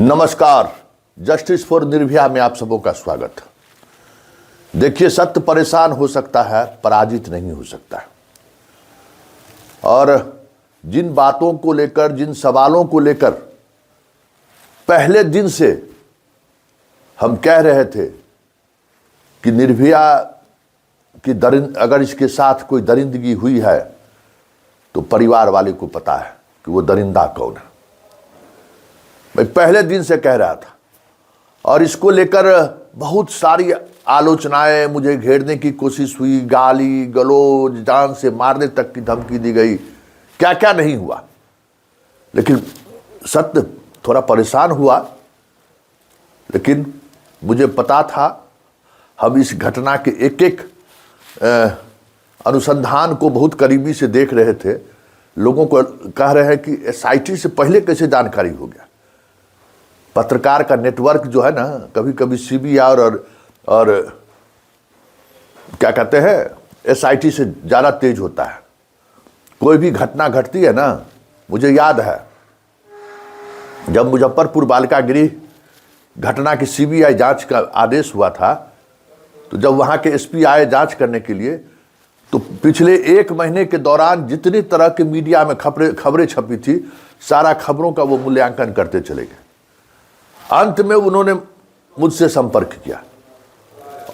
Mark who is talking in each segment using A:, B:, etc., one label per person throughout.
A: नमस्कार। Justice for Nirbhaya में आप सबों का स्वागत। देखिए, सत्य परेशान हो सकता है, पराजित नहीं हो सकता है। और जिन बातों को लेकर, जिन सवालों को लेकर पहले दिन से हम कह रहे थे कि निर्भया की अगर इसके साथ कोई दरिंदगी हुई है तो परिवार वाले को पता है कि वो दरिंदा कौन है। मैं पहले दिन से कह रहा था और इसको लेकर बहुत सारी आलोचनाएं, मुझे घेरने की कोशिश हुई, गाली गलौज, जान से मारने तक की धमकी दी गई, क्या क्या नहीं हुआ। लेकिन सत्य थोड़ा परेशान हुआ। लेकिन मुझे पता था हम इस घटना के एक एक अनुसंधान को बहुत करीबी से देख रहे थे। लोगों को कह रहे हैं कि एसआईटी से पहले कैसे जानकारी हो गया। पत्रकार का नेटवर्क जो है ना, कभी कभी सीबीआई और क्या कहते हैं एसआईटी से ज़्यादा तेज होता है। कोई भी घटना घटती है ना, मुझे याद है जब मुजफ्फरपुर बालिका गृह घटना की सीबीआई जांच का आदेश हुआ था, तो जब वहाँ के एसपी आए जांच करने के लिए, तो पिछले एक महीने के दौरान जितनी तरह के मीडिया में खबरें छपी थी, सारा खबरों का वो मूल्यांकन करते चले गए। अंत में उन्होंने मुझसे संपर्क किया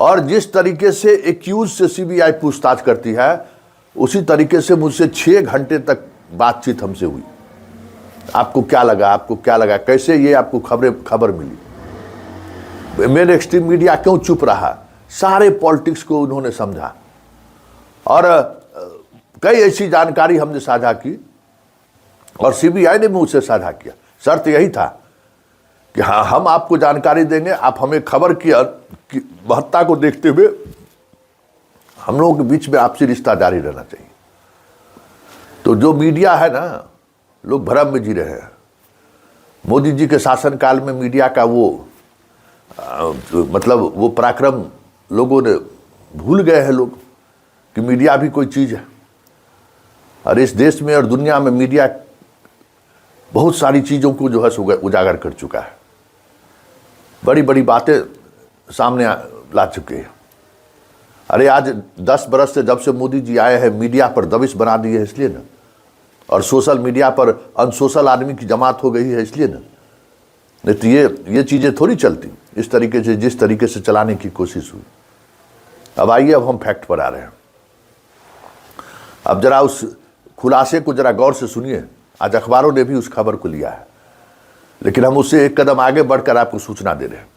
A: और जिस तरीके से एक्यूज से सीबीआई पूछताछ करती है, उसी तरीके से मुझसे 6 घंटे तक बातचीत हमसे हुई। आपको क्या लगा, आपको क्या लगा, कैसे ये आपको खबर मिली, मेन एक्सट्रीम मीडिया क्यों चुप रहा, सारे पॉलिटिक्स को उन्होंने समझा और कई ऐसी जानकारी हमने साझा की और सीबीआई ने मुझसे साझा किया। शर्त यही था कि हाँ, हम आपको जानकारी देंगे, आप हमें खबर की महत्ता को देखते हुए हम लोगों के बीच में आपसी रिश्ता जारी रहना चाहिए। तो जो मीडिया है ना, लोग भ्रम में जी रहे हैं। मोदी जी के शासनकाल में मीडिया का मतलब वो पराक्रम लोगों ने भूल गए हैं लोग कि मीडिया भी कोई चीज़ है। और इस देश में और दुनिया में मीडिया बहुत सारी चीज़ों को जो है उजागर कर चुका है, बड़ी बड़ी बातें सामने ला चुके हैं। अरे आज 10 बरस से जब से मोदी जी आए हैं, मीडिया पर दबिश बना दी है इसलिए ना, और सोशल मीडिया पर अनसोशल आदमी की जमात हो गई है इसलिए ना। नहीं तो ये चीज़ें थोड़ी चलती इस तरीके से, जिस तरीके से चलाने की कोशिश हुई। अब आइए, अब हम फैक्ट पर आ रहे हैं। अब जरा उस खुलासे को जरा गौर से सुनिए। आज अखबारों ने भी उस खबर को लिया है, लेकिन हम उससे एक कदम आगे बढ़कर आपको सूचना दे रहे हैं।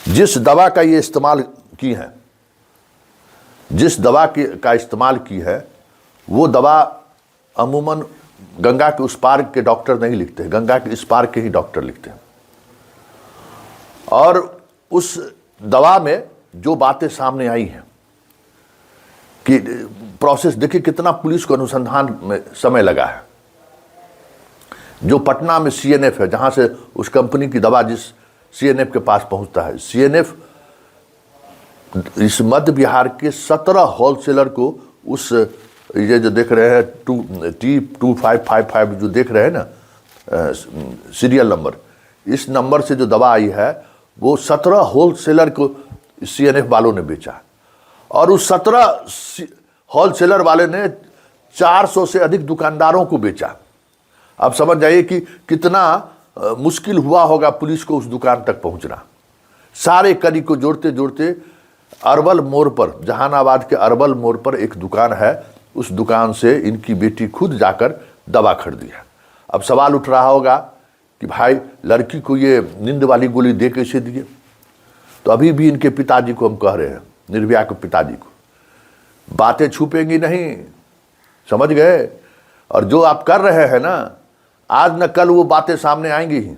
A: जिस दवा का ये इस्तेमाल की है, जिस दवा का इस्तेमाल की है, वो दवा अमूमन गंगा के उस पार के डॉक्टर नहीं लिखते हैं, गंगा के इस पार के ही डॉक्टर लिखते हैं। और उस दवा में जो बातें सामने आई हैं कि प्रोसेस देखिए, कितना पुलिस को अनुसंधान में समय लगा है। जो पटना में सीएनएफ है, जहां से उस कंपनी की दवा जिस सीएनएफ के पास पहुंचता है, सीएनएफ इस मध्य बिहार के 17 होलसेलर को उस ये जो देख रहे हैं T2555 जो देख रहे हैं ना, सीरियल नंबर, इस नंबर से जो दवा आई है वो 17 होलसेलर को सीएनएफ वालों ने बेचा। और उस 17 होलसेलर वाले ने 400 से अधिक दुकानदारों को बेचा। अब समझ जाइए कि कितना मुश्किल हुआ होगा पुलिस को उस दुकान तक पहुंचना। सारे कड़ी को जोड़ते जोड़ते अरवल मोड़ पर, जहानाबाद के अरवल मोड़ पर एक दुकान है, उस दुकान से इनकी बेटी खुद जाकर दवा खरीदी है। अब सवाल उठ रहा होगा कि भाई, लड़की को ये नींद वाली गोली दे कैसे दिए। तो अभी भी इनके पिताजी को हम कह रहे हैं, निर्भया के पिताजी को, बातें छुपेंगी नहीं, समझ गए। और जो आप कर रहे हैं ना, आज न कल वो बातें सामने आएंगी ही।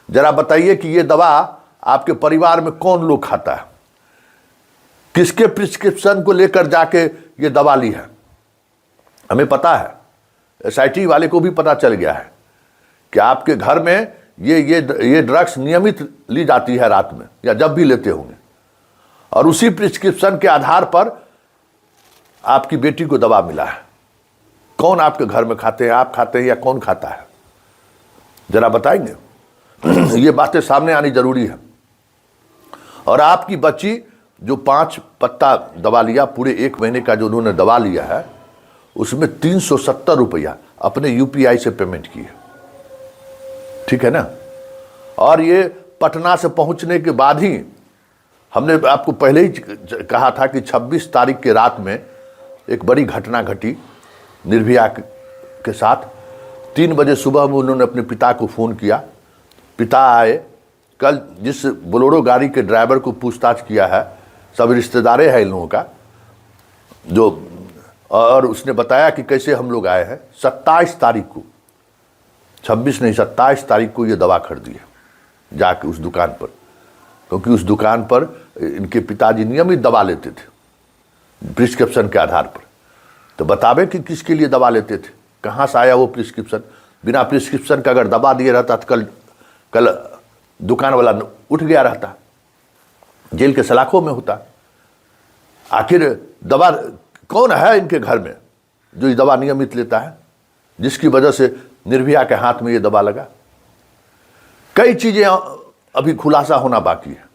A: जरा बताइए कि ये दवा आपके परिवार में कौन लोग खाता है, किसके प्रिस्क्रिप्शन को लेकर जाके ये दवा ली है। हमें पता है, एसआईटी वाले को भी पता चल गया है कि आपके घर में ये ड्रग्स नियमित ली जाती है रात में या जब भी लेते होंगे, और उसी प्रिस्क्रिप्शन के आधार पर आपकी बेटी को दवा मिला है। कौन आपके घर में खाते हैं, आप खाते हैं या कौन खाता है, जरा बताएंगे। ये बातें सामने आनी जरूरी है। और आपकी बच्ची जो 5 पत्ता दवा लिया, पूरे 1 महीने का जो उन्होंने दवा लिया है, उसमें 370 रुपया अपने यूपीआई से पेमेंट की है, ठीक है ना। और ये पटना से पहुंचने के बाद ही हमने आपको पहले ही कहा था कि 26 तारीख के रात में एक बड़ी घटना घटी निर्भया के साथ। 3 बजे सुबह में उन्होंने अपने पिता को फ़ोन किया, पिता आए। कल जिस बोलेरो गाड़ी के ड्राइवर को पूछताछ किया है, सब रिश्तेदारे हैं इन लोगों का, जो और उसने बताया कि कैसे हम लोग आए हैं। 27 तारीख को, 26 नहीं 27 तारीख को ये दवा खरीदी है जाके उस दुकान पर, क्योंकि उस दुकान पर इनके पिताजी नियमित दवा लेते थे प्रिस्क्रिप्शन के आधार पर। तो बतावे कि किसके लिए दवा लेते थे, कहाँ से आया वो प्रिस्क्रिप्शन। बिना प्रिस्क्रिप्शन का अगर दवा दिए रहता तो कल दुकान वाला उठ गया रहता, जेल के सलाखों में होता। आखिर दवा कौन है इनके घर में जो ये दवा नियमित लेता है, जिसकी वजह से निर्भया के हाथ में ये दवा लगा। कई चीजें अभी खुलासा होना बाकी है।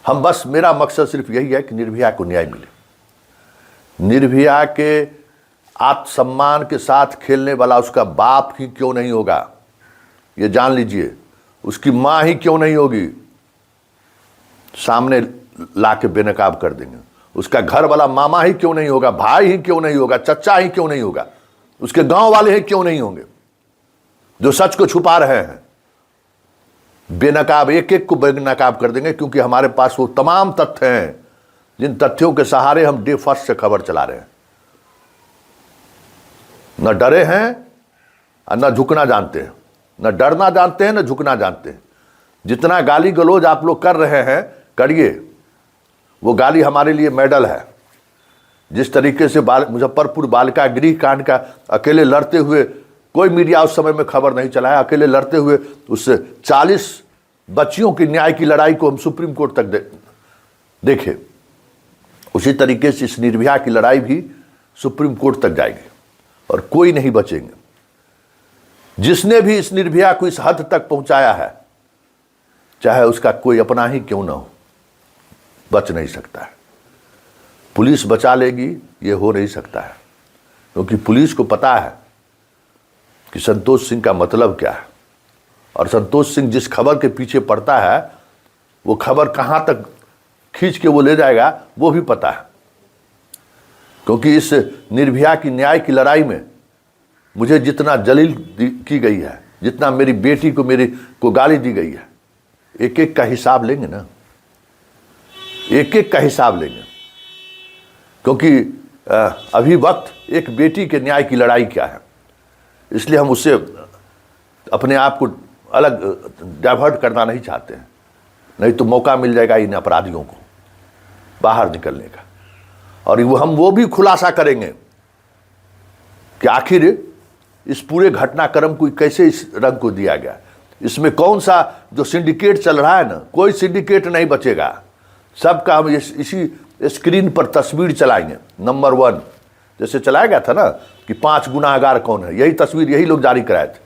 A: हम बस, मेरा मकसद सिर्फ यही है कि निर्भया को न्याय मिले। निर्भया के आत्मसम्मान के साथ खेलने वाला उसका बाप ही क्यों नहीं होगा, ये जान लीजिए। उसकी मां ही क्यों नहीं होगी, सामने लाके बेनकाब कर देंगे। उसका घर वाला मामा ही क्यों नहीं होगा, भाई ही क्यों नहीं होगा, चचा ही क्यों नहीं होगा, उसके गांव वाले ही क्यों नहीं होंगे, जो सच को छुपा रहे हैं। बेनकाब एक एक को बेनकाब कर देंगे, क्योंकि हमारे पास वो तमाम तथ्य हैं जिन तथ्यों के सहारे हम डे फर्स्ट से खबर चला रहे हैं। न डरे हैं और न झुकना जानते हैं, न डरना जानते हैं न झुकना जानते हैं। जितना गाली गलौज आप लोग कर रहे हैं करिए, वो गाली हमारे लिए मेडल है। जिस तरीके से मुजफ्फरपुर बालिका गृह कांड का अकेले लड़ते हुए, कोई मीडिया उस समय में खबर नहीं चलाया, अकेले लड़ते हुए उस 40 बच्चियों की न्याय की लड़ाई को हम सुप्रीम कोर्ट तक देखे, उसी तरीके से इस निर्भया की लड़ाई भी सुप्रीम कोर्ट तक जाएगी और कोई नहीं बचेंगे। जिसने भी इस निर्भया को इस हद तक पहुंचाया है, चाहे उसका कोई अपना ही क्यों ना हो, बच नहीं सकता है। पुलिस बचा लेगी, ये हो नहीं सकता है, क्योंकि पुलिस को पता है कि संतोष सिंह का मतलब क्या है, और संतोष सिंह जिस खबर के पीछे पड़ता है वो खबर कहां तक खींच के वो ले जाएगा वो भी पता है। क्योंकि इस निर्भया की न्याय की लड़ाई में मुझे जितना जलील की गई है, जितना मेरी बेटी को गाली दी गई है, एक एक का हिसाब लेंगे ना, एक एक का हिसाब लेंगे। क्योंकि अभी वक्त एक बेटी के न्याय की लड़ाई क्या है, इसलिए हम उससे अपने आप को अलग डाइवर्ट करना नहीं चाहते हैं। नहीं तो मौका मिल जाएगा इन अपराधियों को बाहर निकलने का। और वो भी खुलासा करेंगे कि आखिर इस पूरे घटनाक्रम को कैसे इस रंग को दिया गया, इसमें कौन सा जो सिंडिकेट चल रहा है ना, कोई सिंडिकेट नहीं बचेगा। सबका हम इसी स्क्रीन पर तस्वीर चलाएंगे। नंबर 1 जैसे चलाया गया था ना कि 5 गुनाहगार कौन है, यही तस्वीर यही लोग जारी कराए थे,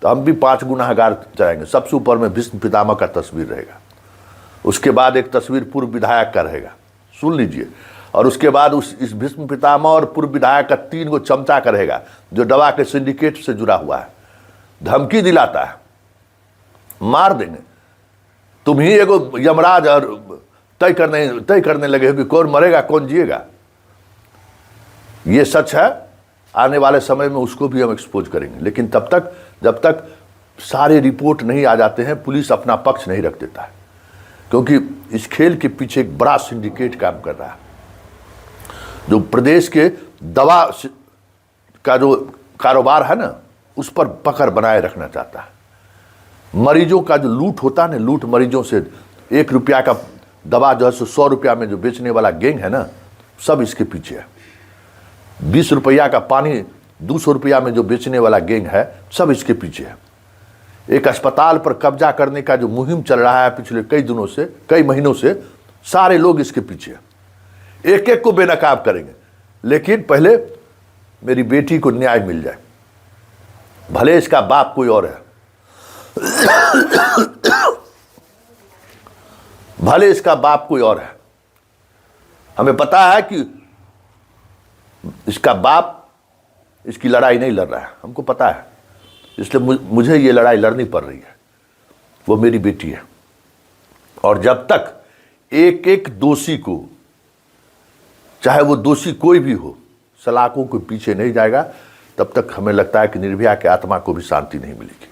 A: तो हम भी 5 गुनाहगार चलाएंगे। सबसे ऊपर में भीष्म पितामह का तस्वीर रहेगा, उसके बाद एक तस्वीर पूर्व विधायक का रहेगा, सुन लीजिए, और उसके बाद इस भीष्म पितामह और पूर्व विधायक का 3 गो चमचा का रहेगा जो दवा के सिंडिकेट से जुड़ा हुआ है। धमकी दिलाता है, मार देंगे, तुम ही एगो यमराज और तय करने लगे हो कि कौन मरेगा कौन जिएगा। ये सच है, आने वाले समय में उसको भी हम एक्सपोज करेंगे। लेकिन तब तक, जब तक सारे रिपोर्ट नहीं आ जाते हैं, पुलिस अपना पक्ष नहीं रख देता है, क्योंकि इस खेल के पीछे एक बड़ा सिंडिकेट काम कर रहा है, जो प्रदेश के दवा का जो कारोबार है ना, उस पर पकड़ बनाए रखना चाहता है। मरीजों का जो लूट होता है ना, लूट मरीजों से 1 रुपया का दवा जो है 100 रुपया में जो बेचने वाला गैंग है ना, सब इसके पीछे है। 20 रुपया का पानी 200 रुपया में जो बेचने वाला गैंग है, सब इसके पीछे है। एक अस्पताल पर कब्जा करने का जो मुहिम चल रहा है पिछले कई दिनों से, कई महीनों से, सारे लोग इसके पीछे हैं। एक एक को बेनकाब करेंगे, लेकिन पहले मेरी बेटी को न्याय मिल जाए, भले इसका बाप कोई और है। भले इसका बाप कोई और है, हमें पता है कि इसका बाप इसकी लड़ाई नहीं लड़ रहा है, हमको पता है, इसलिए मुझे ये लड़ाई लड़नी पड़ रही है। वो मेरी बेटी है, और जब तक एक एक दोषी को, चाहे वो दोषी कोई भी हो, सलाखों के पीछे नहीं जाएगा, तब तक हमें लगता है कि निर्भया की आत्मा को भी शांति नहीं मिलेगी।